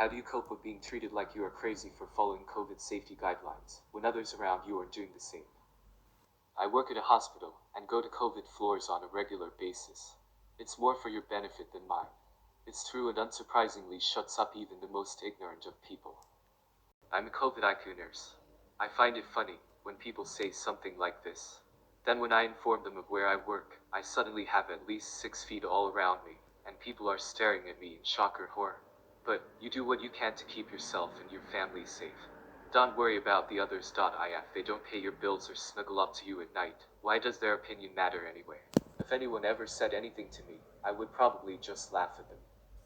How do you cope with being treated like you are crazy for following COVID safety guidelines when others around you are doing the same? I work at a hospital and go to COVID floors on a regular basis. It's more for your benefit than mine. It's true and unsurprisingly shuts up even the most ignorant of people. I'm a COVID IQ nurse. I find it funny when people say something like this. Then when I inform them of where I work, I suddenly have at least 6 feet all around me, and people are staring at me in shock or horror. But you do what you can to keep yourself and your family safe. Don't worry about the others. If they don't pay your bills or snuggle up to you at night, why does their opinion matter anyway? If anyone ever said anything to me, I would probably just laugh at them.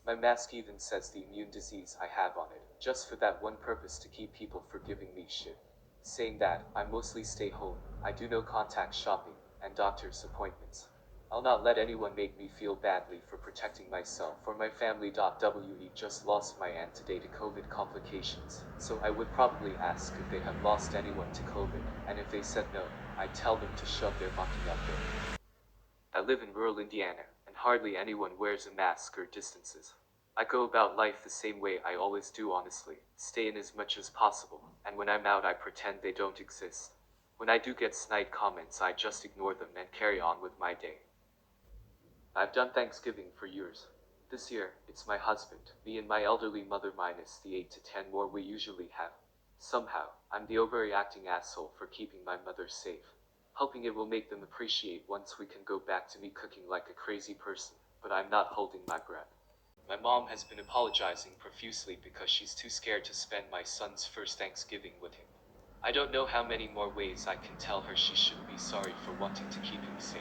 My mask even says the immune disease I have on it, just for that one purpose, to keep people from giving me shit. Saying that, I mostly stay home, I do no contact shopping, and doctor's appointments. I'll not let anyone make me feel badly for protecting myself or my family. We just lost my aunt today to COVID complications, so I would probably ask if they have lost anyone to COVID, and if they said no, I'd tell them to shove their monkey up there. I live in rural Indiana, and hardly anyone wears a mask or distances. I go about life the same way I always do, honestly. Stay in as much as possible, and when I'm out I pretend they don't exist. When I do get snide comments, I just ignore them and carry on with my day. I've done Thanksgiving for years. This year, it's my husband, me and my elderly mother minus the 8 to 10 more we usually have. Somehow, I'm the overreacting asshole for keeping my mother safe. Hoping it will make them appreciate once we can go back to me cooking like a crazy person, but I'm not holding my breath. My mom has been apologizing profusely because she's too scared to spend my son's first Thanksgiving with him. I don't know how many more ways I can tell her she should be sorry for wanting to keep him safe.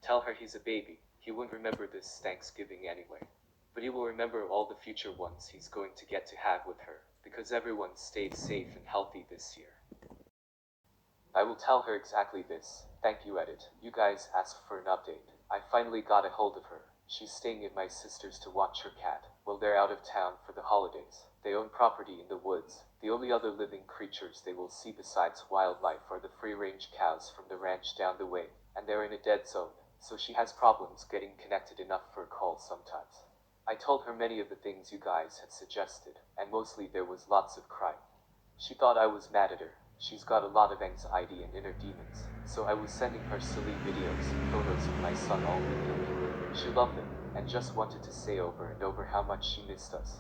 Tell her he's a baby, he won't remember this Thanksgiving anyway. But he will remember all the future ones he's going to get to have with her, because everyone stayed safe and healthy this year. I will tell her exactly this. Thank you, Edit. You guys asked for an update. I finally got a hold of her. She's staying at my sister's to watch her cat. Well, they're out of town for the holidays. They own property in the woods. The only other living creatures they will see besides wildlife are the free-range cows from the ranch down the way, and they're in a dead zone, so she has problems getting connected enough for a call sometimes. I told her many of the things you guys had suggested, and mostly there was lots of crying. She thought I was mad at her. She's got a lot of anxiety and inner demons, so I was sending her silly videos and photos of my son all weekend. She loved them, and just wanted to say over and over how much she missed us.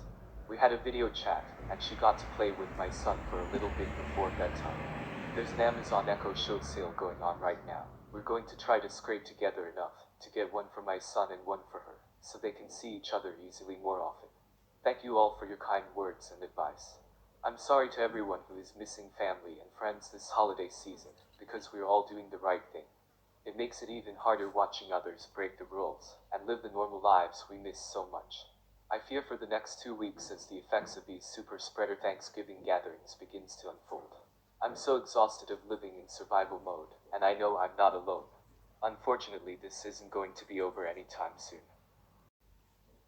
We had a video chat, and she got to play with my son for a little bit before bedtime. There's an Amazon Echo Show sale going on right now. We're going to try to scrape together enough to get one for my son and one for her, so they can see each other easily more often. Thank you all for your kind words and advice. I'm sorry to everyone who is missing family and friends this holiday season, because we're all doing the right thing. It makes it even harder watching others break the rules and live the normal lives we miss so much. I fear for the next 2 weeks as the effects of these super spreader Thanksgiving gatherings begins to unfold. I'm so exhausted of living in survival mode, and I know I'm not alone. Unfortunately, this isn't going to be over anytime soon.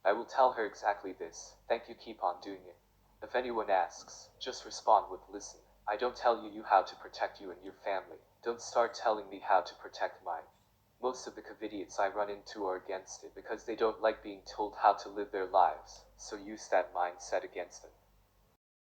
I will tell her exactly this. Thank you, keep on doing it. If anyone asks, just respond with listen. I don't tell you how to protect you and your family. Don't start telling me how to protect mine. Most of the covidiots I run into are against it because they don't like being told how to live their lives, so use that mindset against them.